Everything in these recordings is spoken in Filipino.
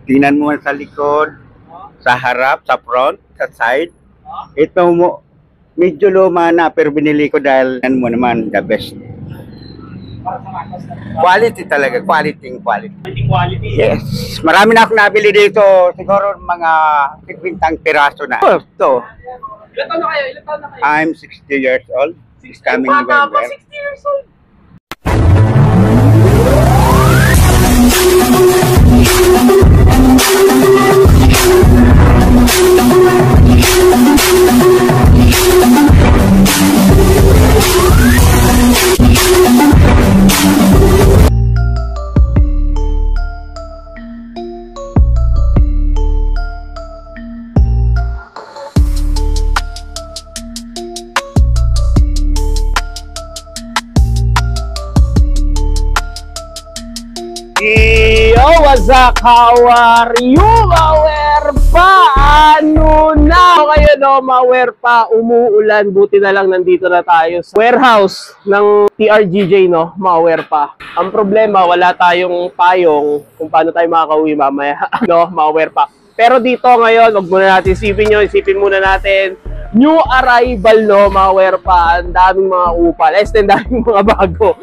Tingnan mo sa likod, sa harap, sa front, sa side. Ito mo, medyo luma na pero binili ko dahil yan mo naman the best. Quality talaga, quality. Yes. Marami na akong nabili dito. Siguro mga 50 piraso na. Ito. Ilan taon na kayo? I'm 60 years old. It's coming November. 60 years old. Yo, what's up? How are you, Mawer pa? Ano na? Kayo no, Mawer pa, umuulan. Buti na lang nandito na tayo sa warehouse ng TRGJ, no, Mawer pa. Ang problema, wala tayong payong kung paano tayo makakauwi mamaya, no, Mawer pa. Pero dito ngayon, wag muna natin isipin muna natin, new arrival, no, Mawer pa. Ang daming mga upal, ang daming mga bago.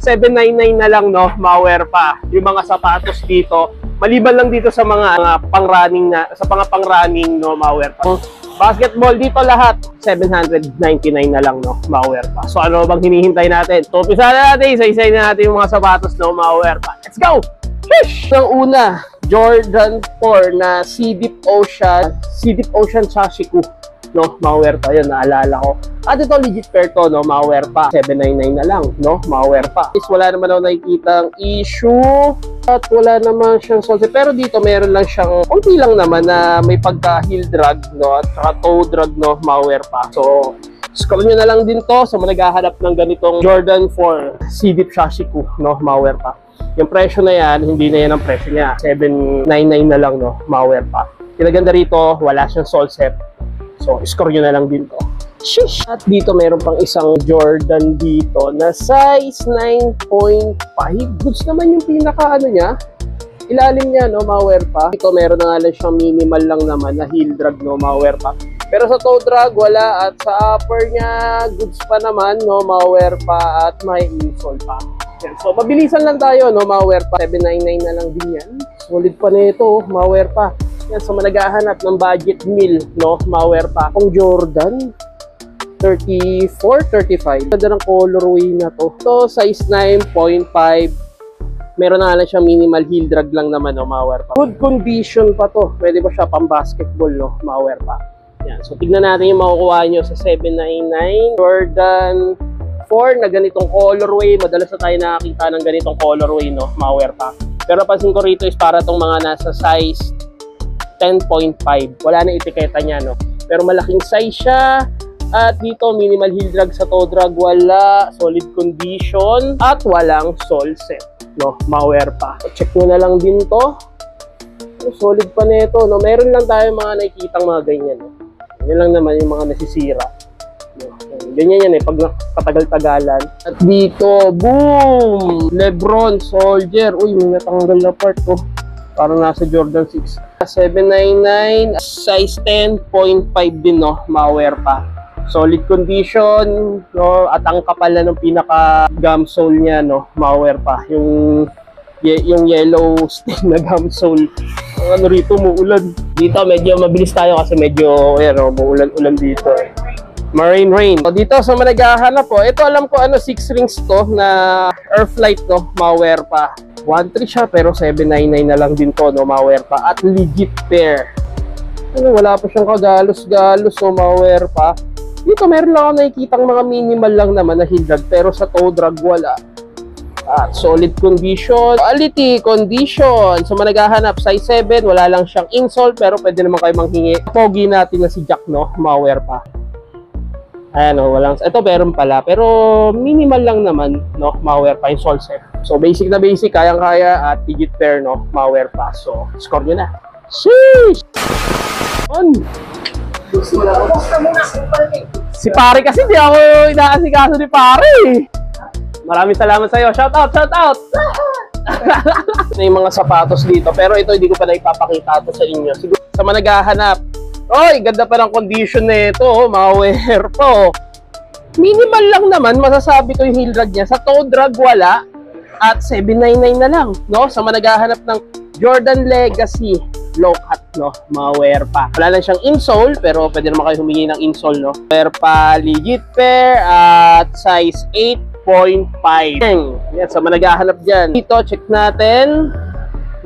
799 na lang, no, Mawer pa. Yung mga sapatos dito, maliban lang dito sa mga pang-running no, Mawer pa. Basketball dito lahat, 799 na lang, no, Mawer pa. So ano bang hinihintay natin? So umpisa na natin, isa-isay na natin yung mga sapatos, no, Mawer pa. Let's go! Shish! Ang una, Jordan 4 na Sea Deep Ocean Chashiku, no, Mawer pa. Yun, naalala ko. At ito, legit pair to, no, Mawer pa. 799 na lang, no, Mawer pa. Wala naman ako nakikitang issue at wala naman siyang solse. Pero dito, meron lang siyang konti lang naman na may pagka-heel drag, no, at saka toe drag, no, Mawer pa. So, scroll nyo na lang din to sa mga naghahanap ng ganitong Jordan 4 Sea Deep Chashiku, no, Mawer pa. Yung presyo na yan, hindi na yan ang presyo niya. 799 na lang, no, Mawer pa. Kinaganda rito, wala siyang sole set. So, score nyo na lang din to. Shish! At dito, meron pang isang Jordan dito na size 9.5. Goods naman yung pinaka-ano niya. Ilalim niya, no, Mawer pa. Dito, meron na nga lang siyang minimal lang naman na heel drag, no, Mawer pa. Pero sa toe drag, wala. At sa upper niya, goods pa naman, no, Mawer pa. At may insole pa. Yan. So, mabilisan lang tayo, no, Mawer pa. 799 na lang din yan. Solid pa na ito, Mawer pa. Yan, so malagahanap ng budget meal, no, Mawer pa. Kung Jordan 34, 35. Ganda ng colorway na to. Ito, size 9.5. Meron na lang siya minimal heel drag lang naman, no, Mawer pa. Good condition pa to. Pwede ba siya pang basketball, no, Mawer pa. Yan, so tignan natin yung makukuha nyo sa 799. Jordan 4 na ganitong colorway. Madalas na tayo nakakita ng ganitong colorway, no, Mawer pa. Pero pansin ko rito is para tong mga nasa size 10.5. Wala na etiketa niya, no? Pero malaking size siya. At dito, minimal heel drag sa toe drag. Wala. Solid condition. At walang sole set, no, Mawer pa. Check mo na lang din to. Solid pa nito, no? Meron lang tayo mga nakikitang mga ganyan, no? Yan lang naman yung mga nasisira. No? Ganyan yan, pag katagal-tagalan. At dito, boom! Lebron, Soldier. Uy, may natanggal na part, to. Parang nasa Jordan 6. 799, size 10.5 din, no, Mawer pa. Solid condition, no, at ang kapal na ng pinaka gum sole niya, no, Mawer pa. Yung yellow stain na gum sole. Ano rito, muulan. Dito medyo mabilis tayo kasi medyo ayan, muulan-ulan dito. Marine rain. So, dito sa managahanap po, ito alam ko ano 6 rings to na Airflight, no, Mawer pa. 1.3 siya pero 799 na lang din to, no, Mawer pa. At legit pair. Ano, wala pa siyang kagalos-galos, no, Mawer pa. Dito meron lang ako nakikitang mga minimal lang naman na heel drag pero sa toe drag wala. At solid condition, quality condition. So managahanap size 7, wala lang siyang insole pero pwede naman kayo manghingi. Pogi natin na si Jack, no, Mawer pa. Ayan, o, walang, ito meron pala, pero minimal lang naman, no, Mawer pa yung sole set. So, basic na basic, kayang-kaya at digit pair, no, Mawer pa. So, score nyo na. Sheesh! On! Si pare kasi, di ako inaasikaso ni pare. Maraming salamat sa'yo. Shout out, shout out! May mga sapatos dito, pero ito hindi ko pa na ipapakita to sa inyo. Siguro sa mga naghahanap. Oy, ganda pa ng condition na ito, mga wear po. Minimal lang naman, masasabi ko yung heel drag niya. Sa toe drag wala, at 799 na lang, no? Sa mga naghahanap ng Jordan Legacy low cut, no? Mga wear pa. Wala lang siyang insole, pero pwede naman kayo humingi ng insole, no? Wear pa legit pair at size 8.5. Yan, sa mga naghahanap dyan. Dito, check natin.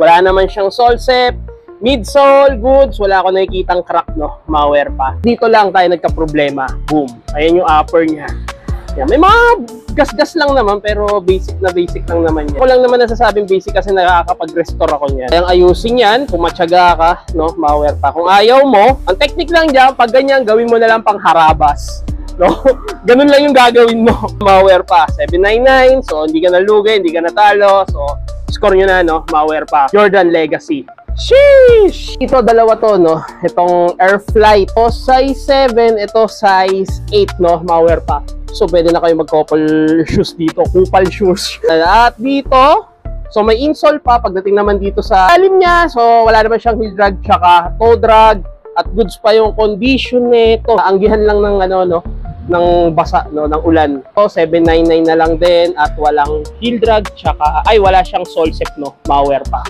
Wala naman siyang sole set. Midsole, goods, wala ako nakikitang crack, no? Mga wear pa. Dito lang tayo nagka-problema. Boom. Ayan yung upper niya. Yan. May mga gas-gas lang naman, pero basic na basic lang naman yan. Ako lang naman nasasabing basic kasi nakakapag-restore ako niyan. Kaya ayusin yan, kung matyaga ka, no? Mga wear pa. Kung ayaw mo, ang technique lang dyan, pag ganyan, gawin mo na lang pang harabas. No? Ganun lang yung gagawin mo. Mga wear pa. 799, so hindi ka nalugay, hindi ka natalo. So, score nyo na, no? Mga wear pa. Jordan Legacy. Sheesh! Ito, dalawa to, no? Itong Airflight. Ito, size 7. Ito, size 8, no? Malware pa. So, pwede na kayo mag-couple shoes dito. Kupal shoes. At dito, so may insole pa. Pagdating naman dito sa alim niya, so wala naman siyang heel drag, tsaka toe drag. At goods pa yung condition nito. Anggihan lang ng ano, no? Ng basa, no? Ng ulan. So, 799 na lang din. At walang heel drag, tsaka, ay, wala siyang sole set, no? Malware pa.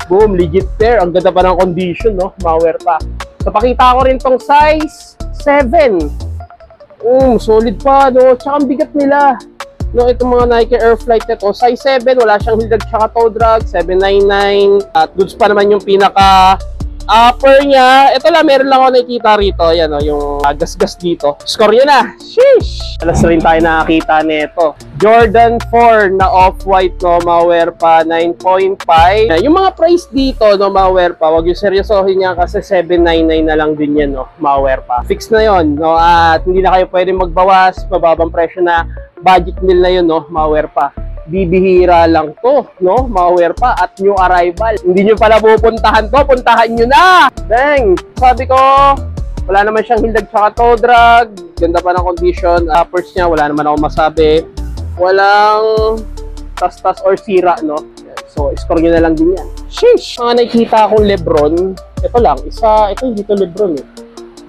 Boom, legit pair. Ang ganda pa ng condition, no? Malware pa. So, pakita ko rin tong size 7. Solid pa, no? Tsaka ang bigat nila. No, itong mga Nike Airflight nito. Size 7, wala siyang heel drag tsaka toe drag. 799. At goods pa naman yung pinaka upper niya. Ito lang, meron lang ako nakikita rito. Yan, no? Yung gas-gas dito. Score yun na. Sheesh! Alas rin tayo nakakita nito. Jordan 4 na off-white, no, malware pa, 9.5. Yung mga price dito, no, malware pa, wag yung seryosohin niya kasi 799 na lang din yan, no, malware pa. Fix na yon, no, at hindi na kayo pwede magbawas, mababang presyo na, budget meal na yun, no, malware pa. Bibihira lang to, no, malware pa, at new arrival. Hindi nyo pala pupuntahan to, puntahan nyo na! Bang! Sabi ko, wala naman siyang heel drag tsaka toe drag, ganda pa ng condition, uppers niya, wala naman ako masabi. Walang tas-tas or sira, no? So, score nyo na lang din yan. Sheesh! Mga nakikita akong Lebron, ito lang, isa, ito hindi to Lebron eh.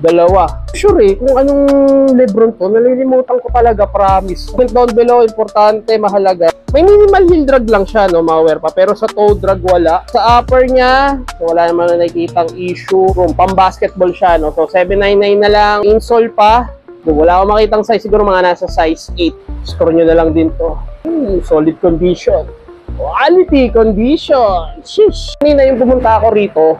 Dalawa. Sure eh, kung anong Lebron to, nalilimutan ko talaga, promise. Comment down below, importante, mahalaga. May minimal heel drag lang siya, no, malware pa. Pero sa toe drag wala. Sa upper niya, so wala naman na nakikitang issue. Kung pang-basketball siya, no? So, 799 na lang. Insole pa. Wala akong makitang size, siguro mga nasa size 8. Score nyo na lang din to. Solid condition. Quality condition. Sheesh! Kanina yung pumunta ako rito,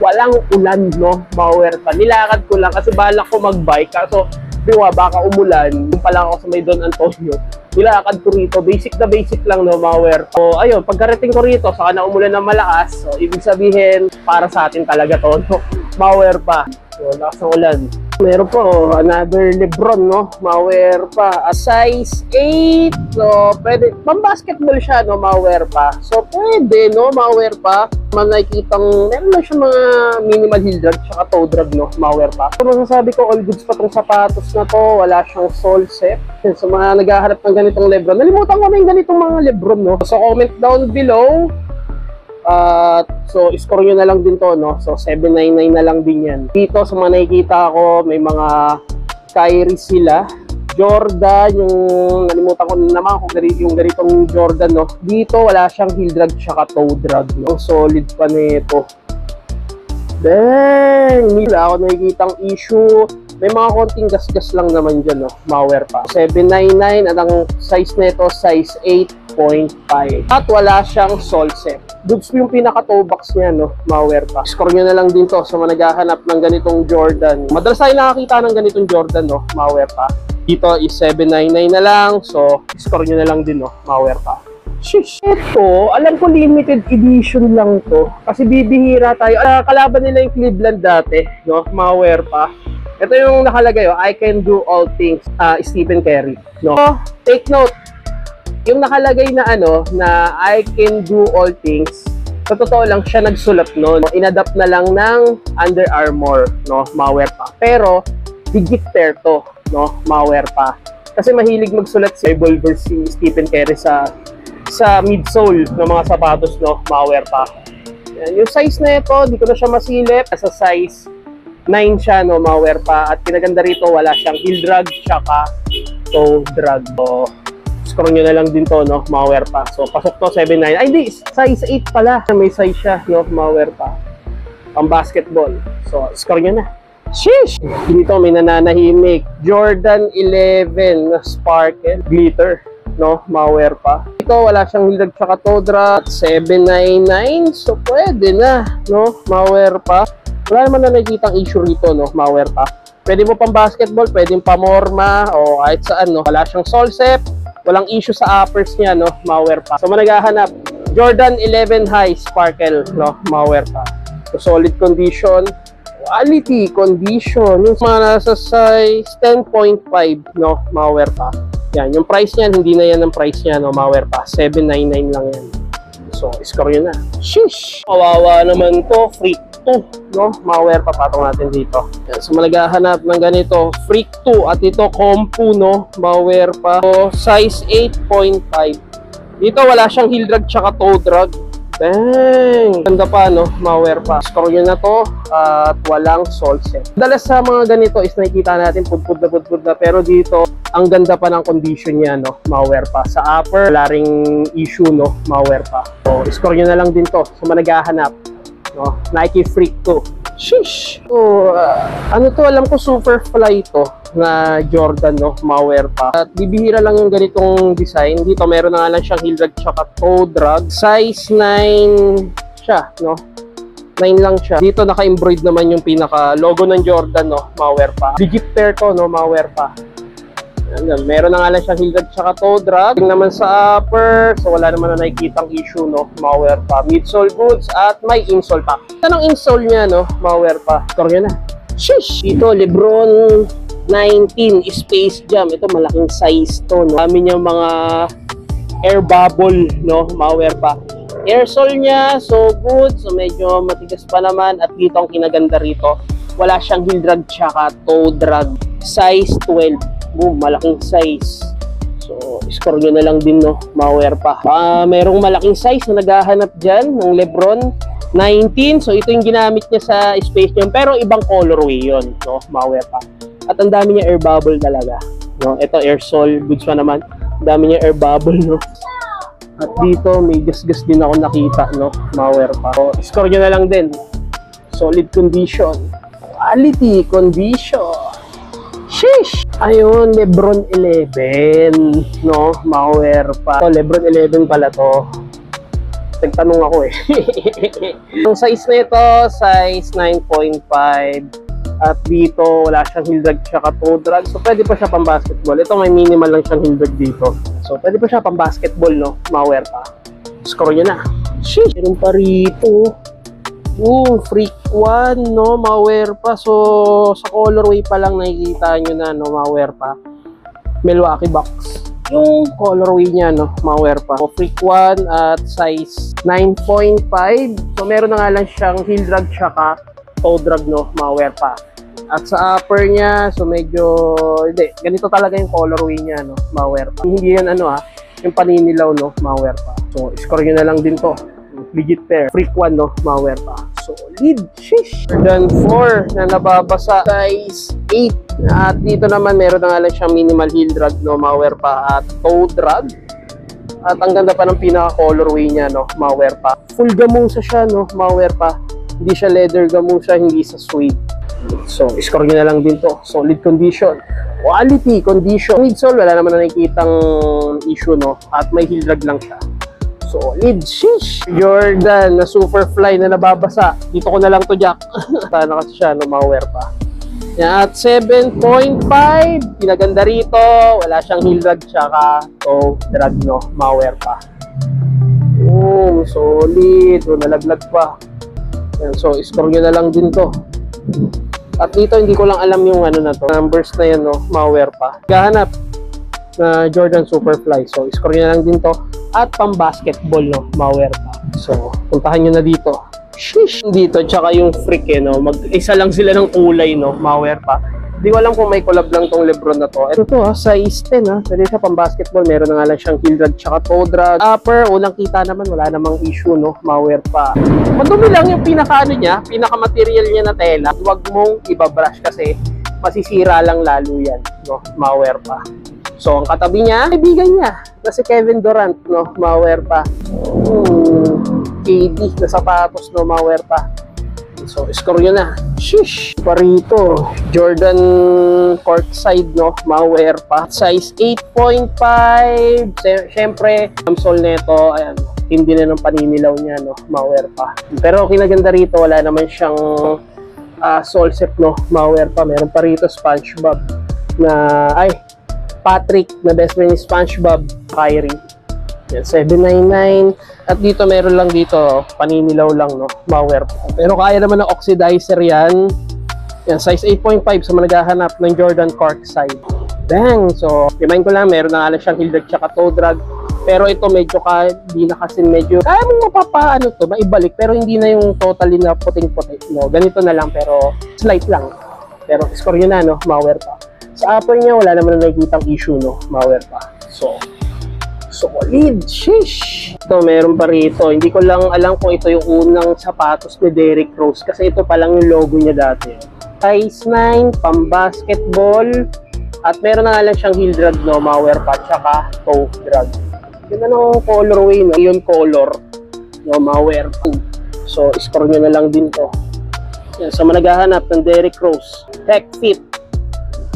walang ulan, no? Malware pa. Nilakad ko lang kasi balak ko mag-bike. Kaso, diwa, baka umulan. Yung pala ako sa may Don Antonio. Nilakad ko rito. Basic na basic lang, no? Malware. So, ayun, pagkarating ko rito, saka na umulan ng malakas. So, ibig sabihin, para sa atin talaga to, no? Malware pa. So, lakas ng ulan. Meron po, another Lebron, no? Malware pa. Size 8. So, pwede. Pang-basketball siya, no? Malware pa. So, pwede, no? Malware pa. Nakikitang, meron lang siya mga minimal heel drag tsaka toe drag, no? Malware pa. So, masasabi ko, all goods pa tong sapatos na to. Wala siyang sole set. So, mga naghahanap ng ganitong Lebron. Nalimutan ko na yung ganitong mga Lebron, no? So, comment down below. So, score nyo na lang din to, no? So, 799 na lang din yan. Dito, sa mga nakikita ko, may mga Kyrie sila. Jordan, yung nalimutan ko naman kung yung ganitong Jordan, no? Dito, wala siyang heel drag tsaka toe drag, no? Solid pa nito. Dang! Wala ako nakikitang issue. May mga konting gas-gas lang naman dyan, no? Malware pa. 799 at ang size nito, size 8.5. At wala siyang sole set. Goods yung pinaka-toe box niya, no? Malware pa. Score nyo na lang din to sa mga naghahanap ng ganitong Jordan. Madalas tayo nakakita ng ganitong Jordan, no? Malware pa. Dito is 799 na lang. So, score nyo na lang din, no? Malware pa. Shish! Ito, alam ko limited edition lang to. Kasi bibihira tayo. Kalaban nila yung Cleveland dati, no? Malware pa. Ito yung nakalagay, oh, I can do all things, Stephen Curry, no? So, take note. Yung nakalagay na ano, na I can do all things, sa totoo lang siya nagsulat noon. Inadapt na lang ng Under Armour, no? Malware pa. Pero, legit pair to, no? Malware pa. Kasi mahilig magsulat si Bulver si Stephen Curry sa sa midsole ng mga sapatos, no, malware pa. Yan. Yung size na ito, di ko na siya masilip. Sa size 9 siya, no, malware pa. At pinaganda rito, wala siyang heel drag, tsaka toe drag. So, score nyo na lang din to, no, malware pa. So, pasok to, 7.9. Ay, di, size 8 pala. May size siya, no, malware pa. Pang basketball. So, score nyo na. Sheesh! Dito may nananahimik. Jordan 11 na sparkle glitter, no? Malware pa. Dito wala siyang heel drag tsaka toe drag. 799. So pwede na, no? Malware pa. Wala naman na nakikitang issue rito, no? Malware pa. Pwede mo pang basketball, pwede pamorma o kahit saan, no? Wala siyang solsep. Walang issue sa uppers niya, no? Malware pa. So managahanap. Jordan 11 high sparkle, no? Malware pa. So solid condition. Quality, condition, yung mga nasa size 10.5, no, malware pa. Yan, yung price niyan, hindi na yan ang price niya, no, malware pa. 799 lang yan. So, score yun na. Sheesh! Kawawa naman to, Freak 2, no, malware pa, patong natin dito. Yan, so malagahanap ng ganito, Freak 2, at ito, Compu, no, malware pa. So, size 8.5. Dito, wala siyang heel drag tsaka toe drag. Bang! Ganda pa, no? Malware pa. Score nyo na to at walang salt set. Dalas sa mga ganito is nakikita natin pudpud na. Pero dito, ang ganda pa ng condition niya, no? Malware pa. Sa upper, wala ring issue, no? Malware pa. So, score nyo na lang din to. So, managahanap. No? Nike Freak 2. Sheesh! So, ano to? Alam ko Superfly to na Jordan, no? Malware pa. At bibihira lang yung ganitong design. Dito meron na nga lang siyang heel drag tsaka toe drag. Size 9 siya, no? 9 lang siya. Dito naka-embroid naman yung pinaka logo ng Jordan, no? Malware pa. Digit pair to, no? Malware pa. Yan, meron na nga lang siyang heel drag tsaka toe drag. Tingnan naman sa upper, so wala naman na nakikitang issue, no? Malware pa. Midsole goods at may insole pa. Ito ng insole niya, no? Malware pa. Score nyo na. Sheesh! Dito, Lebron 19 Space Jam. Ito malaking size to, no? Dami niyang mga air bubble, no? Malware pa. Air sole niya, so good. So medyo matigas pa naman. At dito ang kinaganda rito, wala siyang heel drag tsaka toe drag. Size 12. Boom, malaking size. So, score nyo na lang din, no? Malware pa. Merong malaking size na naghahanap dyan ng Lebron 19. So, ito yung ginamit niya sa Space Jam. Pero ibang colorway yun, no? Malware pa. At ang dami niya air bubble talaga, no? Ito air sole goods pa naman. Ang dami niya air bubble, no? At dito may gas-gas din ako nakita, no? Malware pa. So, score nyo na lang din. Solid condition. Quality condition. Sheesh! Ayun, Lebron 11, no? Malware pa. So, Lebron 11 pala to. Nagtanong ako eh. Ang size na ito, size 9.5. At dito, wala siyang heel drag tsaka toe drag. So, pwede pa siya pang basketball. Ito, may minimal lang siyang heel drag dito. So, pwede pa siya pang basketball, no? Malware pa. Score nyo na. Sheesh! Meron pa rito. Freak 1, no? Malware pa. So, sa colorway pa lang nakikita nyo na, no? Malware pa. Milwaukee Bucks. Yung colorway niya, no? Malware pa. So, Freak 1 at size 9.5. So, meron na nga lang siyang heel drag tsaka toe drag, no? Malware pa. At sa upper niya, so medyo, hindi, ganito talaga yung colorway niya, no? Malware pa. Hindi yan, ano yung paninilaw, no? Malware pa. So, score nyo na lang din to. Legit pair. Freak 1, no? Malware pa. Solid. Sheesh. Jordan 4 na nababasa. Size 8. At dito naman, meron na nga lang siyang minimal heel drag, no? Malware pa. At toe drag. At ang ganda pa ng pinaka-colorway niya, no? Malware pa. Full gamusa siya, no? Malware pa. Hindi siya leather gamusa, hindi sa suede. So, score nyo na lang din to. Solid condition. Quality condition. Midsole, wala naman na nakikitang issue, no? At may heel drag lang siya. Solid. Sheesh! Jordan na Superfly na nababasa. Dito ko na lang to, Jack. Sana kasi siya, no? Malware pa. Yan, at 7.5. Pinaganda rito. Wala siyang heel drag tsaka toe drag, no? Malware pa. Solid. Nalaglag pa. Yan, so, score nyo na lang din to. At dito, hindi ko lang alam yung ano na to. Numbers na yan, no? Malware pa. Gahanap na Jordan Superfly. So, score nyo na lang din to. At pang basketball, no? Malware pa. So, puntahan nyo na dito. Sheesh! Dito, tsaka yung Freak, no? Mag-isa lang sila ng kulay, no? Malware pa. Hindi ko alam kung may collab lang tong Lebron na to. Ito to size 10 ha. Pwede siya pang basketball. Meron na nga lang siyang heel drag tsaka toe drag. Upper, unang kita naman, wala namang issue, no? Malware pa. Madumi lang yung pinaka niya, pinaka material niya na tela. Huwag mong ibabrush kasi masisira lang lalo yan, no? Malware pa. So, ang katabi niya, kaibigan niya, na si Kevin Durant, no? Malware pa. KD na sapatos, no? Malware pa. So, score yun na. Shish! Parito, Jordan courtside, no? Malware pa. Size 8.5. Siyempre, ang sole neto, ayan, hindi na ng paninilaw niya, no? Malware pa. Pero kinaganda rito, wala naman siyang sole set, no? Malware pa. Meron pa rito SpongeBob na, Patrick na best friend ni SpongeBob, Kyrie. Yan, 799. At dito meron lang dito, paninilaw lang, no? Malware pa. Pero kaya naman ng oxidizer yan. Yan, size 8.5 sa naghahanap ng Jordan courtside. Bang! So, remind ko lang, meron na nga lang siyang heel drag tsaka toe drag. Pero ito medyo di na kasi medyo, kaya mong mapapaano to, maibalik. Pero hindi na yung totally na puting-puti, no? Ganito na lang, pero slight lang. Pero score yun na, no? Malware pa. Sa upper niya, wala naman na nakikitang issue, no? Malware pa. So, solid. Sheesh! Ito, meron pa rito. Hindi ko lang alam kung ito yung unang sapatos ni Derrick Rose kasi ito pa lang yung logo niya dati. Size 9, pang basketball. At meron na nga lang siyang heel drag, no? Malware pa. Tsaka toe drag. Yun na ng colorway, no? Yun color. No? Malware pa. So, score nyo na lang din to. Yan, sa managahanap ng Derrick Rose. Tech Fit.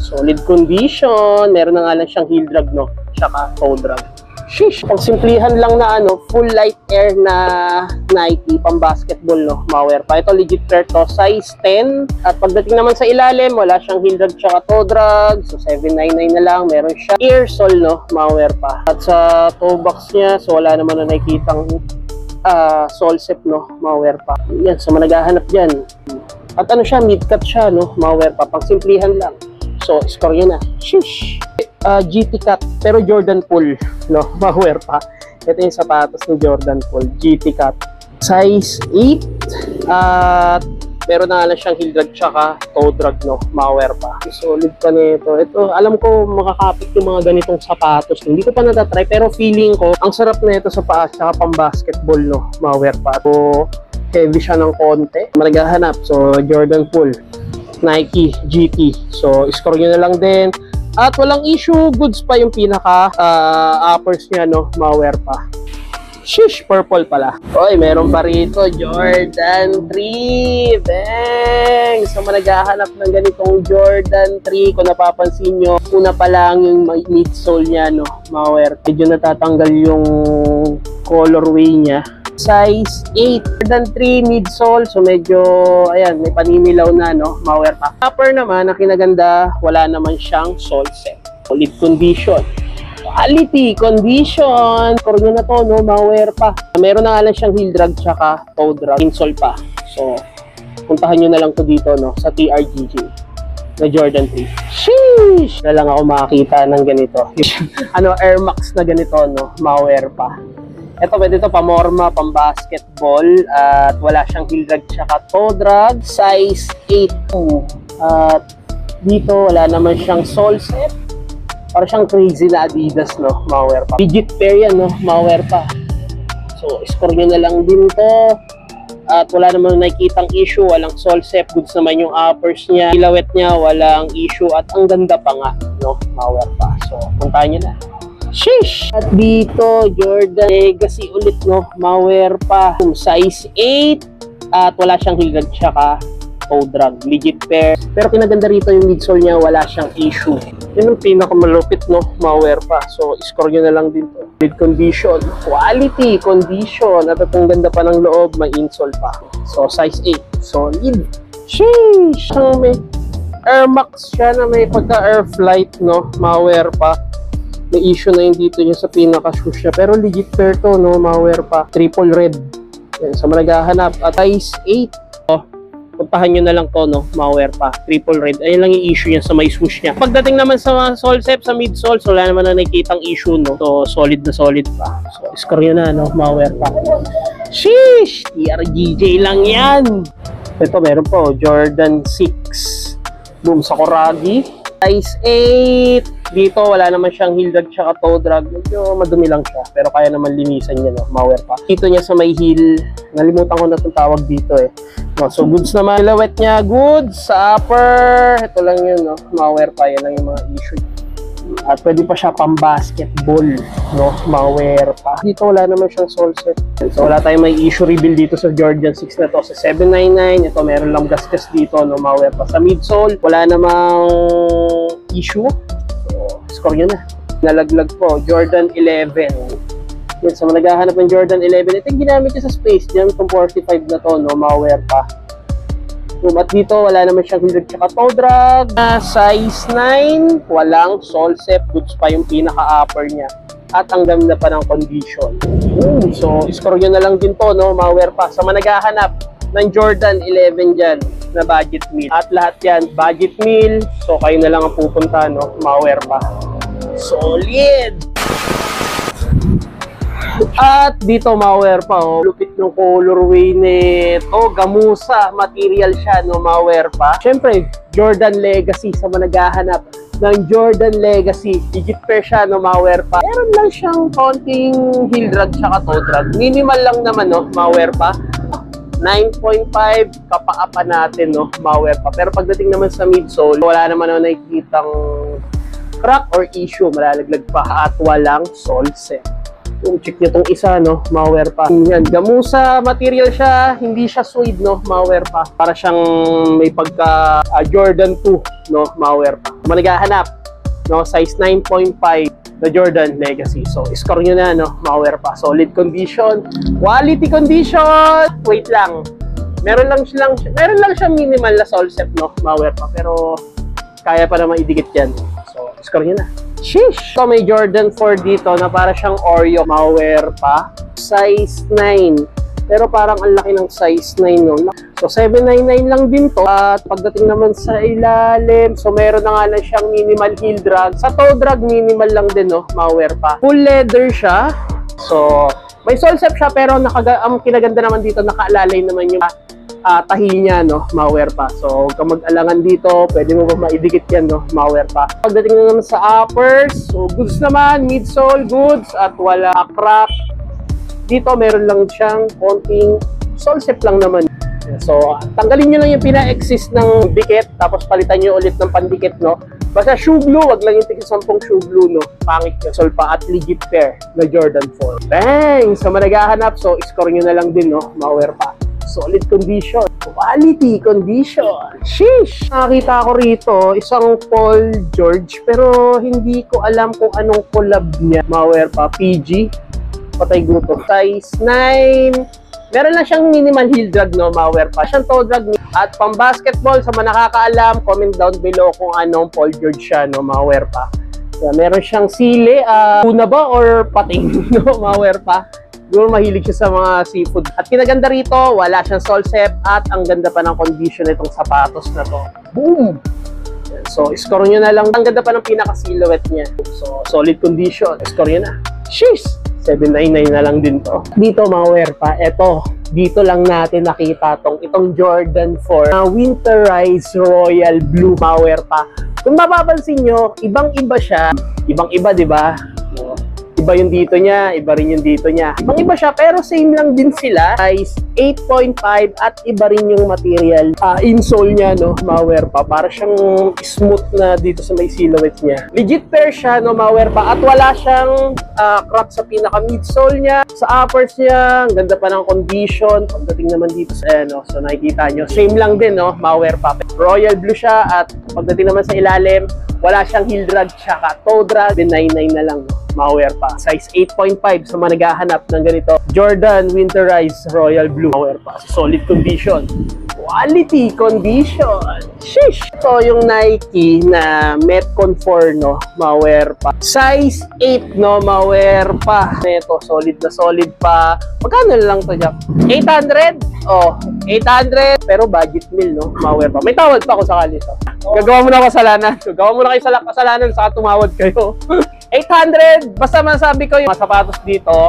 Solid condition. Meron na nga lang siyang heel drag, no? Tsaka toe drag. Sheesh! Pang simplihan lang na full light air na Nike pang basketball, no? Malware pa. Ito legit pair to, size 10. At pagdating naman sa ilalim, wala siyang heel drag tsaka toe drag. So 799 na lang. Meron siya ear sole, no? Malware pa. At sa toe box niya, so wala naman na nakikitang sole set, no? Malware pa. Yan, sa managahanap dyan. At ano siya, mid-cut siya, no? Malware pa. Pang simplihan lang. So, score yun na. Sheesh! GT Cut, pero Jordan Pool, no? Malware pa. Ito yung sapatos ni Jordan Pool, GT Cut. Size 8. At meron na lang siyang heel drag tsaka toe drag, no? Malware pa. Solid pa nito. Ito, alam ko makakapit yung mga ganitong sapatos. Hindi ko pa natatry, pero feeling ko, ang sarap na ito sa paa tsaka pang basketball, no? Malware pa. So, heavy siya ng konti. Managahanap. So, Jordan Pool. Nike GT. So, score nyo na lang din. At walang issue, goods pa yung pinaka uppers niya, no? Malware pa. Shish, purple pala. Oy, meron pa rito, Jordan 3. Bang! So, naghahanap ng ganitong Jordan 3. Kung napapansin nyo, una pa lang yung midsole niya, no? Malware. Medyo natatanggal yung colorway niya. Size 8. Jordan 3 midsole. So medyo, ayan, may paninilaw na, no? Malware pa. Upper naman, ang kinaganda, wala naman siyang sole set. Solid condition. Quality condition. Score nyo na to, no? Malware pa. Meron na nga lang siyang heel drag tsaka toe drag. Insole pa. So, puntahan nyo na lang to dito, no? Sa TRGG na Jordan 3. Sheesh! Na lang ako makakita ng ganito. Air Max na ganito, no? Malware pa. Ito, pwede ito pamorma, pang basketball, at wala siyang heel drag tsaka toe drag. Size 8. At dito, wala naman siyang sole set. Para siyang crazy na Adidas, no? Malware pa. Legit pair yan, no? Malware pa. So, score nyo na lang din to. At wala naman nakikitang issue, walang sole set. Goods naman yung uppers niya. Ilawet niya, walang issue. At ang ganda pa nga, no? Malware pa. So, puntahan nyo na. Sheesh! At dito, Jordan Legacy ulit, no? Malware pa. Size 8. At wala siyang heel drag tsaka toe drag. Legit pair. Pero kinaganda rito yung midsole niya, wala siyang issue. Yun ang pinakamalupit, no? Malware pa. So, score nyo na lang din to. Good condition. Quality condition. At ang ganda pa ng loob, may insole pa. So, size 8. Solid. Sheesh! May Air Max siya na may pagka-air flight, no? Malware pa. May issue na yun dito yung sa pinaka-shoes niya. Pero legit pair to, no? Malware pa. Triple red. Yan, sa managahanap. At size 8. Oh, puntahan nyo na lang to, no? Malware pa. Triple red. Ayun lang yung issue niya sa may swoosh niya. Pagdating naman sa sole set, sa midsole, so wala naman na nakikitang issue, no? So, solid na solid pa. So, score nyo na, no? Malware pa. Sheesh! TRGJ lang yan! Ito, meron po. Jordan 6. Boom, Sakuragi. Size 8. Dito, wala naman siyang heel drag tsaka toe drag. Medyo madumi lang siya. Pero kaya naman linisan niya, no? Mawer pa. Dito niya sa may heel. Nalimutan ko na itong tawag dito, eh. No, so, goods naman. Silhouette niya, goods. Sa upper. Ito lang yun, no? Mawer pa. Yan lang yung mga issue. At pwede pa siya pang basketball, no? Mawer pa. Dito wala naman siyang sole set. So wala tayong may issue rebuild dito sa Jordan 6 na to. Sa 799, ito meron lang gasgas dito, no? Mawer pa. Sa midsole, wala namang issue. So, score yun na. Nalaglag po, Jordan 11. Yan, so naghahanap ng Jordan 11. Ito yung ginamit niya sa Space Jam, itong 45 na to, no? Mawer pa. At dito, wala naman siyang heel drag tsaka toe drag. Size 9, walang sole set. Goods pa yung pinaka-upper niya. At ang ganda pa ng condition. So, score yun na lang din to, no? Mawer pa. Sa managahanap ng Jordan 11 dyan na budget meal. At lahat yan, budget meal. So, kayo na lang ang pupunta, no? Mawer pa. Solid! At dito Mawer pa, oh. Lupit ng colorway nito. Gamusa material siya, no? Mawer pa. Siyempre, Jordan Legacy sa managahanap ng Jordan Legacy. Digit pair siya, no? Mawer pa. Meron lang siyang konting heel drag tsaka toe drag. Minimal lang naman, no? Mawer pa. 9.5 kapaapan natin, no? Mawer pa. Pero pagdating naman sa midsole, wala naman ako nakikitang crack or issue. Malalaglag pa at walang sole set. Check nyo itong isa, no? Mawer pa. Yan, gamusa material siya, hindi siya suede, no? Mawer pa. Para siyang may pagka Jordan 2, no? Mawer pa. Managahanap, no? Size 9.5 na Jordan Legacy. So, score nyo na, no? Mawer pa. Solid condition. Quality condition! Wait lang. Meron lang siyang minimal na sole set, no? Mawer pa. Pero, kaya pa naman idikit yan. So, score nyo na. Sheesh! So, may Jordan 4 dito na para siyang Oreo. Mawer pa. Size 9. Pero parang ang laki ng size 9 nun. So, 799 lang din to. At pagdating naman sa ilalim, so meron na nga lang siyang minimal heel drag. Sa toe drag, minimal lang din, no? Mawer pa. Full leather siya. So, may sole set siya, pero ang kinaganda naman dito, nakaalalay naman yung tahi niya, no? Mawer pa. So, huwag kang mag-alangan dito. Pwede mo ba maidikit yan, no? Mawer pa. Pagdating na naman sa uppers, so goods naman, midsole, goods, at wala crack. Dito, meron lang siyang konting sole set lang naman. So, tanggalin nyo lang yung pina-exist ng dikit, tapos palitan nyo ulit ng pandikit, no? Basta shoe glue, wag lang yung tig-10 shoe glue, no? Pangit yung sol pa at legit pair na Jordan 4. Bang! So, managahanap, so, score nyo na lang din, no? Mawer pa. Solid condition. Quality condition. Sheesh! Nakakita ko rito, isang Paul George, pero hindi ko alam kung anong collab niya. Mawer pa. PG. Patay guto. Size 9. Meron lang siyang minimal heel drag, no? Mawer pa. Siyang toe drag. At pang basketball, sa mga nakakaalam, comment down below kung anong Paul George siya, no? Mawer pa. So, meron siyang sili. Tuna ba or pating, no? Mawer pa. Siguro mahilig siya sa mga seafood. At kinaganda rito, wala siyang sole set at ang ganda pa ng condition nitong sapatos na to. Boom! So, score nyo na lang. Ang ganda pa ng pinaka-silhouette niya. So, solid condition. Score nyo na. Sheesh! 799 na lang din to. Dito, Mawer pa. Eto, dito lang natin nakita itong Jordan 4 na Winterize Royal Blue. Mawer pa. Kung mapapansin nyo, ibang-iba siya. Ibang-iba, di ba? Iba yung dito niya, iba rin yung dito niya. Ibang-iba siya, pero same lang din sila. Size 8.5 at iba rin yung material. Insole niya, no? Mawer pa. Para siyang smooth na dito sa may silhouette niya. Legit pair siya, no? Mawer pa. At wala siyang crack sa pinaka-midsole niya. Sa uppers niya, ang ganda pa ng condition. Pagdating naman dito sa, no? So nakikita nyo. Same lang din, no? Mawer pa. Royal blue siya at pagdating naman sa ilalim, wala siyang heel drag tsaka toe drag. 99 na lang, no? Mawer pa. Size 8.5 sa mga naghahanap ng ganito. Jordan Winterize Royal Blue. Mawer pa. Solid condition. Quality condition. Sheesh! Ito yung Nike na Metcon 4, no? Mawer pa. Size 8, no? Mawer pa. Ito, solid na solid pa. Magkano lang to, Jack? 800? Oh, 800. Pero budget meal, no? Mawer pa. May tawad pa ako sakali to. Gagawa mo na kasalanan. Gagawa mo na kayo sa kasalanan, saka tumawad kayo. 800! Basta masabi ko yung mga sapatos dito,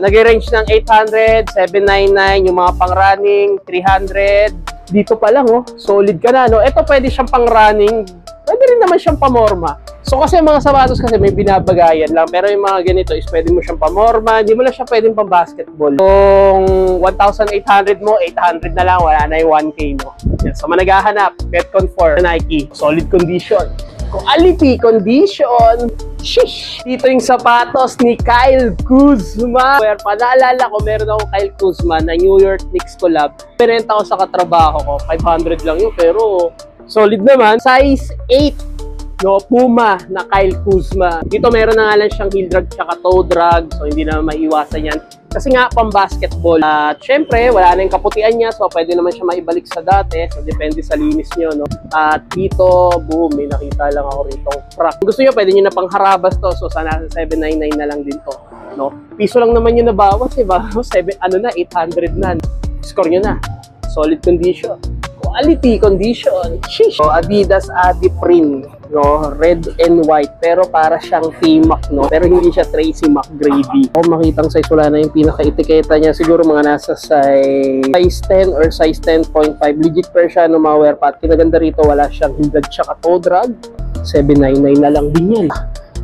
nag-range ng 800, 799, yung mga pang-running, 300, Dito pa lang, oh, solid ka na, no? Ito pwede siyang pang running, pwede rin naman siyang pamorma. So kasi mga sapatos kasi may binabagayan lang, pero yung mga ganito is pwede mo siyang pamorma, hindi mo lang siya pwedeng pang basketball. Kung 1,800 mo, 800 na lang, wala na yung 1K, no? Yan. So managhahanap, Petcon 4 Nike, solid condition. Quality condition. Shish! Dito yung sapatos ni Kyle Kuzma. Where pa, naalala ko, meron akong Kyle Kuzma na New York Knicks collab. Pinenta ko sa katrabaho ko, 500 lang yun, pero solid naman. Size 8, no, Puma na Kyle Kuzma. Dito meron na nga lang siyang heel drag tsaka toe drag, so hindi na maiwasan yan. Kasi nga, pang basketball. At syempre, wala na yung kaputian niya, so pwede naman siya maibalik sa dati. So, depende sa linis nyo, no? At dito, boom, may nakita lang ako rito. Crack. Kung gusto nyo, pwede nyo na pang harabas to. So, sana 799 na lang din to, no? Piso lang naman yung nabawas, diba? 800 na. Score nyo na. Solid condition. Quality condition. Sheesh. So, Adidas Adiprene, no? Red and white. Pero para siyang T-Mac, no? Pero hindi siya Tracy McGrady. Kung makitang size, wala na yung pinaka-etiketa niya. Siguro mga nasa size 10 or size 10.5. Legit pair siya, no? Mga wear pad. Kinaganda rito, wala siyang hildad tsaka toe drag. 799 na lang din yan.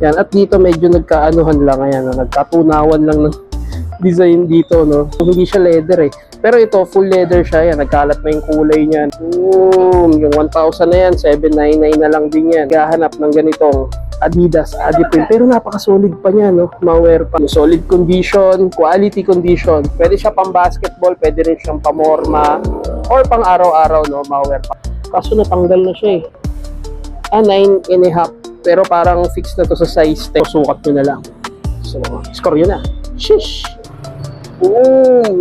Yan. At dito medyo nagkaanuhan lang. Ayan, no? Nagkatunawan lang ng design dito, no? Hindi siya leather, eh. Pero ito, full leather siya. Yan, nagkalat na yung kulay niyan. Boom! Yung 1,000 na yan, 799 na lang din yan. Gahanap ng ganitong Adidas Adiprene. Pero napaka-solid pa niya, no? Ma-wear pa. Solid condition, quality condition. Pwede siya pang basketball, pwede rin siyang pamorma, or pang araw-araw, no? Ma-wear pa. Kaso natanggal na siya, eh. 9.5. Pero parang fixed na to sa size 10. Sukat nyo na lang. So, score yun na. Shish!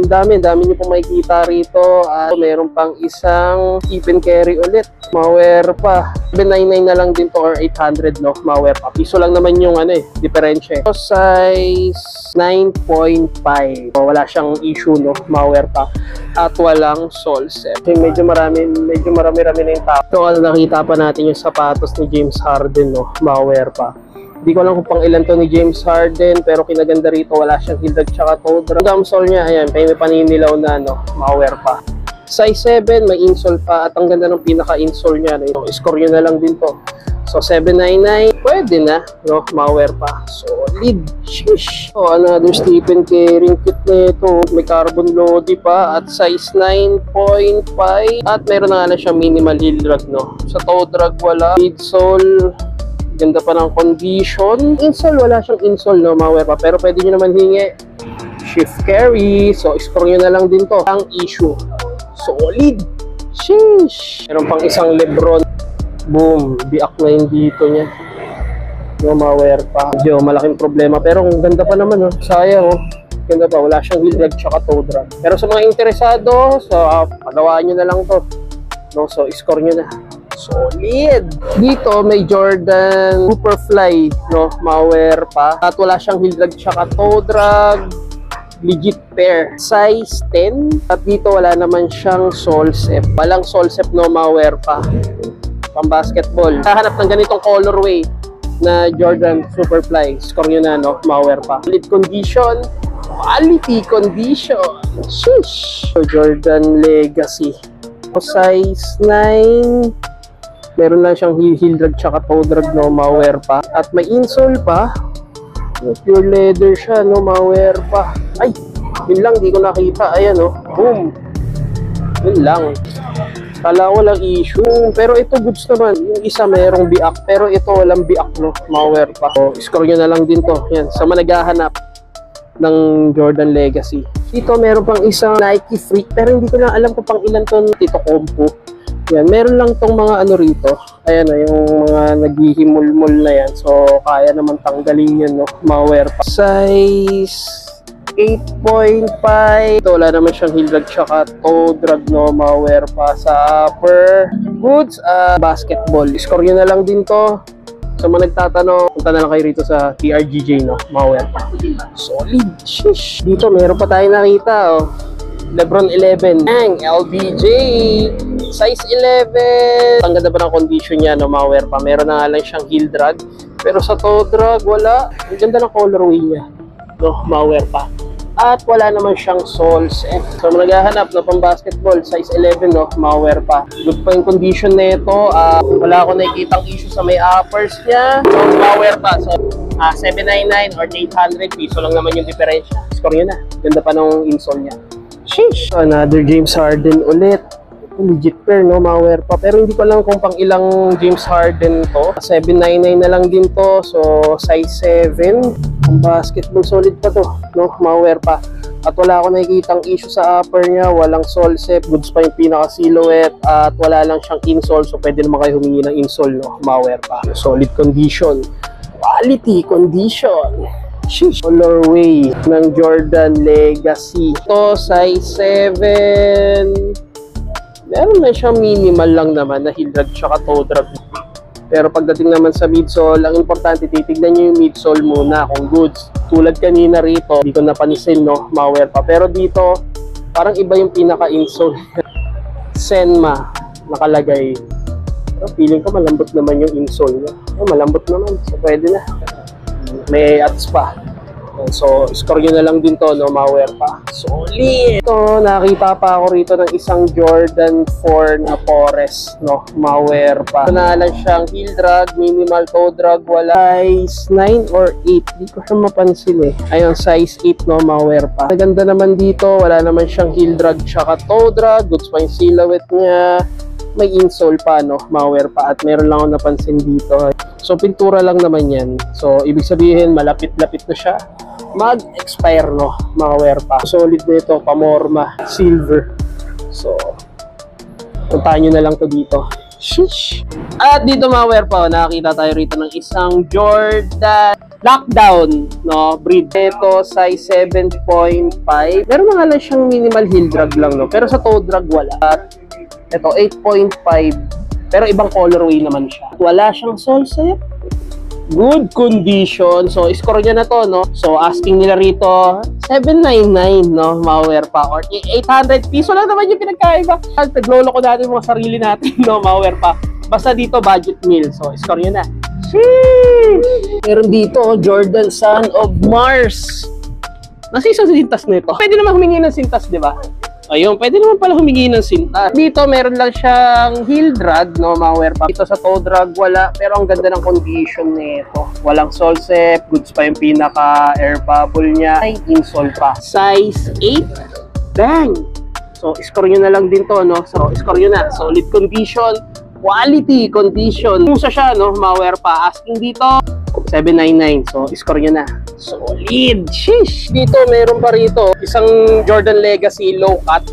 Dami nyo pong makikita rito. At meron pang isang keep and carry ulit. Ma-wear pa. 799 na lang din to or 800, no? Ma-wear pa. Piso lang naman yung ano, eh, diferensya. So, size 9.5. So, wala siyang issue, no? Ma-wear pa. At walang sole set. Medyo marami na yung tao. So, nakita pa natin yung sapatos ni James Harden, no? Ma-wear pa. Hindi ko alam kung pang ilan to ni James Harden, pero kinaganda rito, wala siyang heel drag tsaka toe drag. Ang gamsole niya, ayan, may paninilaw na, no, ma-wear pa. Size 7, may insole pa, at ang ganda ng pinaka-insole niya, no, score nyo na lang din to. So, 799, pwede na, no, ma-wear pa. Solid, shish. So, another Stephen Kering kit na ito, may carbon lodi pa, at size 9.5, at meron na nga na siyang minimal heel drag, no. Sa toe drag, wala. Midsole, ganda pa ng condition. Insole, wala siyang insole, no, ma-wear pa. Pero pwede nyo naman hingi. Shift carry. So, explore nyo na lang din to. Ang issue. Solid. Sheesh. Meron pang isang Lebron. Boom. Biak na yung dito niya. No, ma-wear pa. Medyo malaking problema. Pero ang ganda pa naman, no. Sayang, oh. Ganda pa. Wala siyang heel drag tsaka toe drag. Pero sa mga interesado, so, pagawaan nyo na lang to. No, so, score nyo na. Solid! Dito may Jordan Superfly, no, ma-wear pa. At wala siyang heel drag tsaka toe drag. Legit pair. Size 10. At dito wala naman siyang sole set. Walang sole set, no, ma-wear pa. Pang basketball. Hahanap ng ganitong colorway na Jordan Superfly. Score nyo na, no, ma-wear pa. Solid condition. Quality condition. Sheesh! So, Jordan Legacy. Size 9. Meron lang siyang heel drag tsaka toe drag, no, ma-wear pa. At may insole pa. Pure leather siya, no, ma-wear pa. Ay, yun lang, di ko nakita. Ayan, no, boom. Yun lang. Kala ko lang issue. Pero ito, goods naman. Yung isa merong biak. Pero ito, walang biak, no, ma-wear pa. So, score nyo na lang din to. Yan, sa managhahanap ng Jordan Legacy. Dito, meron pang isang Nike Freak. Pero hindi ko na alam kung pang ilan to, Tito Compo. Yan, meron lang tong mga ano rito. Ayan na, yung mga naghihimul-mul na yan. So, kaya naman tanggalin yan, no? Ma-wear pa. Size 8.5. Ito, wala naman siyang heel drag tsaka toe drag, no? Ma-wear pa sa upper. Goods, basketball. Score nyo na lang din to. So, mga nagtatanong, punta na lang kayo rito sa TRGJ, no? Ma-wear pa. Solid. Shish. Dito, meron pa tayo nakita, oh. Lebron 11. Ang LBJ. Size 11. Ang ganda pa ng condition niya, no, ma-wear pa. Meron na nga lang siyang heel drag. Pero sa toe drag, wala. Ang ganda ng colorway niya. No, ma-wear pa. at wala naman siyang soles. So naghahanap na pang basketball, size 11, no, malware pa. Good pa yung condition nito. Wala ako nakikitang issue sa may uppers niya. So malware pa. So 799 or 800 piso lang naman yung diferensya. Score nyo na. Ganda pa nung insole niya. Sheesh! Another James Harden ulit. Legit pair, no? Malware pa. Pero hindi ko lang kung pang ilang James Harden to. 799 na lang din to. So, size 7. Ang basketball, solid pa to, no? Malware pa. At wala ako nakikitang issue sa upper niya. Walang sole set. Goods pa yung pinaka-silhouette. At wala lang siyang insole. So, pwede naman kayo humingi ng insole, no? Malware pa. Solid condition. Quality condition. Sheesh. Colorway ng Jordan Legacy. Ito, size 7. Meron na siyang minimal lang naman na heel drag tsaka toe drag. Pero pagdating naman sa midsole, ang importante, titignan nyo yung midsole muna kung goods. Tulad kanina rito, di ko napansin, no? Malware pa. Pero dito, parang iba yung pinaka-insole. Senma nakalagay. Pero feeling ko malambot naman yung insole niya. Malambot naman. So pwede na. May ats pa. So, score nyo na lang din to, no? Malware pa. Solid! Ito, nakita pa ako rito ng isang Jordan 4 na Forest, no? Malware pa. Ito na lang siyang heel drag, minimal toe drag, wala. Size 9 or 8. Hindi ko siya mapansin eh. Ayun, size 8, no? Malware pa. Maganda naman dito, wala naman siyang heel drag tsaka toe drag. Goods pa yung silhouette niya. May insole pa, no? Malware pa. At meron lang ako napansin dito. So, pintura lang naman yan. So, ibig sabihin, malapit-lapit na siya mag-expire, no? Malware pa. Solid na ito, pamorma, silver. So, puntahan nyo na lang to dito. Sheesh! At dito malware pa, nakakita tayo rito ng isang Jordan Lockdown, no? Breed. Ito, size 7.5. Meron nga lang siyang minimal heel drag lang, no? Pero sa toe drag, wala. At ito, 8.5. Pero ibang colorway naman siya. Wala siyang sole set. Good condition. So, score niya na to, no? So, asking nila rito, 799, no? Malware pa. Or 800 piso lang naman yung pinagkaiba. Naglolo ko natin mga sarili natin, no? Malware pa. Basta dito, budget meal. So, score niya na. Sheesh! Meron dito, Jordan Son of Mars. Nasa isang sintas nito. Pwede naman humingi ng sintas, di ba? Ayun, pwede naman pala humingi ng sintas. Dito, meron lang siyang heel drag, no? Malware pa. Dito sa toe drag, wala. Pero ang ganda ng condition nito. Walang sole set. Goods pa yung pinaka-air bubble niya. Ay, insole pa. Size 8. Bang! So, score nyo na lang din to, no? So, score nyo na. Solid condition. Quality condition. Musa siya, no? Malware pa. Asking dito, 799. So, score nyo na. Solid! Sheesh! Dito, meron pa rito isang Jordan Legacy low cut.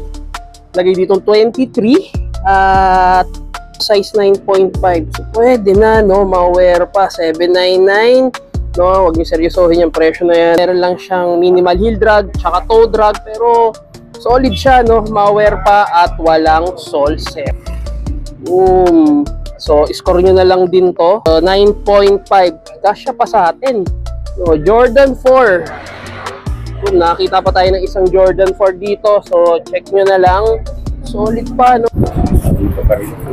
Lagay dito 23 at size 9.5. So, pwede na, no? Malware pa. 799. No? Huwag nyo seryosohin yung presyo na yan. Meron lang siyang minimal heel drag, tsaka toe drag. Pero, solid siya, no? Malware pa at walang sole set. Boom! So, score nyo na lang din to. 9.5. Kasya pa sa atin. So, Jordan 4. Boom, nakita pa tayo ng isang Jordan 4 dito. So, check nyo na lang. Solid pa, no?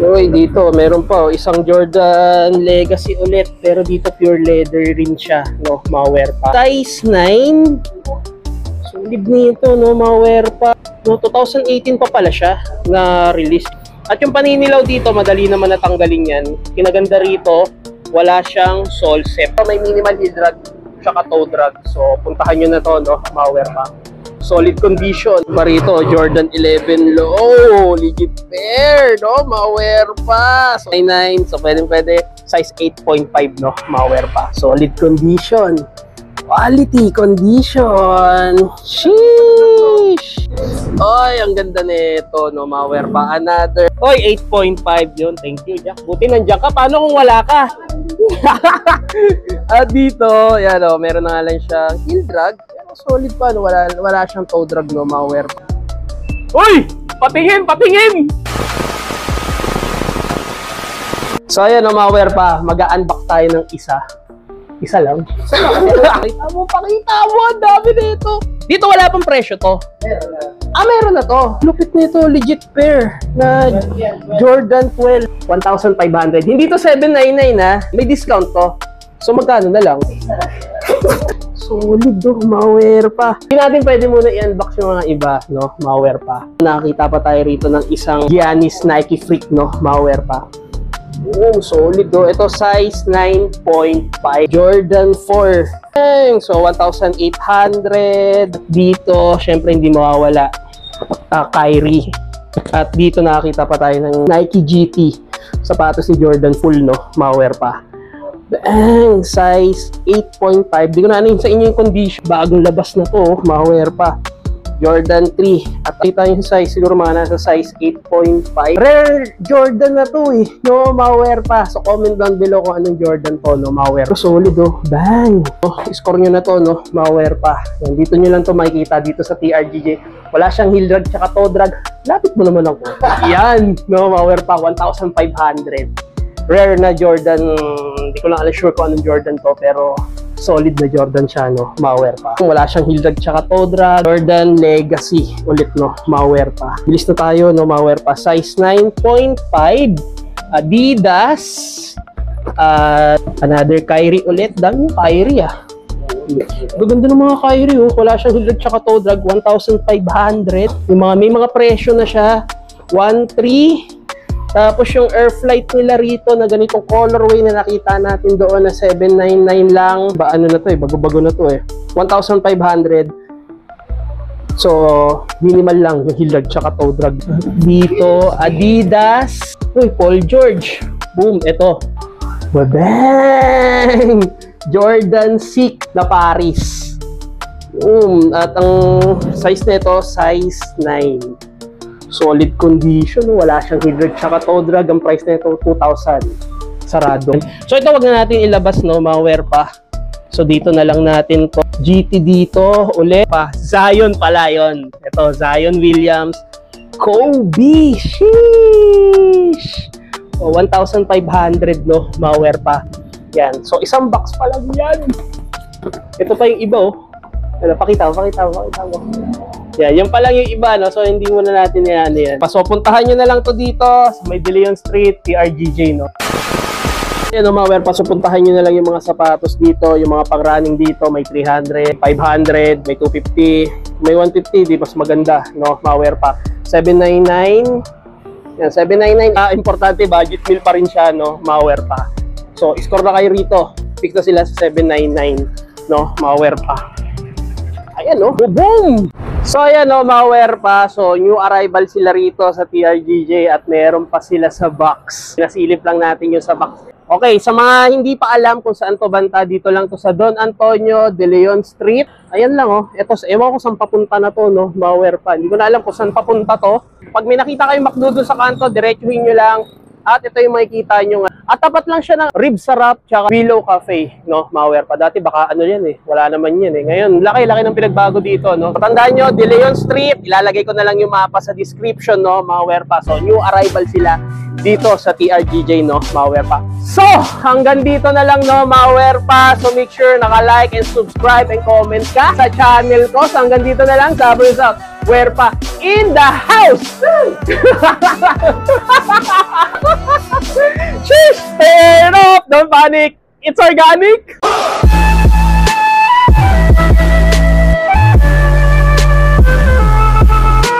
Uy, dito, meron pa. Isang Jordan Legacy ulit. Pero dito, pure leather rin siya. No? Malware pa. Size 9. Solid nito, no? Malware pa. No, 2018 pa pala siya na release. At yung paninilaw dito, madali naman natanggalin yan. Kinaganda rito, wala siyang sole set. May minimal heel drag, tsaka toe drag. So, puntahan nyo na to, no? Malware pa. Solid condition. Marito, Jordan 11 low. Legit pair, no? Malware pa. So, 9. So, pwede. Size 8.5, no? Malware pa. Solid condition. Quality condition. Sheesh! Oy, ang ganda nito, no? Malware pa. Another. Oy, 8.5 yun. Thank you, Jack. Buti nandiyan ka. Paano kung wala ka? At dito, yan o, meron na nga lang siyang heel drag. Solid pa, no? Wala siyang toe drag, no? Malware pa. Uy! Patingin! Patingin! So, ayan, no? Malware pa. Mag-unbox tayo ng isa. Isa lang. Pakita mo. Ang dami nito. Dito wala pang presyo to. Meron na. Meron na to. Lupit nito. Legit pair na Jordan 12. 1,500. Hindi to 799 ha. May discount to. So magkano na lang? Solid do, malware pa. Hindi natin pwede muna i-unbox yung mga iba, no? Malware pa. Nakakita pa tayo rito ng isang Giannis Nike Freak, no? Malware pa. Solid do. Ito size 9.5. Jordan 4. So, 1,800. Dito, syempre hindi mawawala. Kyrie. At dito nakakita pa tayo ng Nike GT. Sapatos ni Jordan full, no? Malware pa. Bang! Size 8.5. Di ko na ano sa inyo yung condition. Bagong labas na to. Malware pa. Jordan 3. At kita yung size. Siguro mga nasa size 8.5. Rare Jordan na to eh. No, malware pa. So comment down below kung anong Jordan to. No, malware. Solid oh. Bang! Score nyo na to. No, malware pa. Yan, dito nyo lang to makikita dito sa TRGJ. Wala siyang heel drag tsaka toe drag. Lapit mo naman ako. Yan! No, malware pa. 1,500. Rare na Jordan, hindi ko lang sure kung anong Jordan to, pero solid na Jordan siya, no? Malware pa. Wala siyang heel drag tsaka toe drag. Jordan Legacy ulit, no? Malware pa. Bilis na tayo, no? Malware pa. Size 9.5. Adidas. Another Kyrie ulit. Dami yung Kyrie, ah. Gaganda ng mga Kyrie, oh. Wala siyang heel drag tsaka toe drag. 1,500. May mga presyo na siya. 1,300. Tapos yung Airflight nila rito na ganitong colorway na nakita natin doon na 799 lang. Ano na to eh, bago-bago na to eh. 1,500. So, minimal lang yung heel drag tsaka toe drag. Dito, Adidas. Uy, Paul George. Boom, ito. Bang! Jordan 6 na Paris. At ang size nito, size 9. Solid condition, wala siyang heel drag tsaka toe drag. Ang price na ito 2,000 sarado. So ito wag na natin ilabas, no, malware pa. So dito na lang natin to. GT dito ulit pa. Zion pala yon. Ito Zion Williams Kobe. Sheesh. 1,500, no, malware pa. Yan. So isang box pa lang yan. Ito pa yung iba, oh. Pakita mo. Yeah, yung pa lang yung iba, no? So, hindi muna natin yan. So, puntahan nyo na lang to dito sa may De Leon Street, TRGJ, no? Yan, no, malware pa. So, puntahan nyo na lang yung mga sapatos dito, yung mga pang-running dito. May 300, 500, may 250, may 150, di mas maganda, no? Malware pa. 799. Yan, 799. Importante, budget meal pa rin siya, no? Malware pa. So, score na kayo rito. Pick na sila sa 799, no? Malware pa. Ayan, no? Boom! So, ayan, no, malware pa. So, new arrival sila rito sa TRGJ at meron pa sila sa box. Nasilip lang natin yung sa box. Okay, sa mga hindi pa alam kung saan to banta, dito lang to sa Don Antonio De Leon Street. Ayan lang, oh. Ito, ewan ko saan papunta na to, no? Malware pa. Hindi ko na alam kung saan papunta to. Pag may nakita kayong McDo sa kanto, diretsuhin nyo lang. At ito yung makikita nyo nga. At tapat lang siya ng Rib Sarap tsaka Willow Cafe, no? Malware pa. Dati baka ano yan eh. Wala naman yan eh. Ngayon, laki-laki ng pinagbago dito, no? Tandaan nyo, De Leon Street. Ilalagay ko na lang yung mapa sa description, no? Malware pa. So, new arrival sila dito sa TRGJ, no? Malware pa. So, hanggang dito na lang, no? Malware pa. So, make sure naka-like and subscribe and comment ka sa channel ko. So, hanggang dito na lang. Sabers out. Where pa in the house. Cheers! Turn up! Don't panic! It's organic!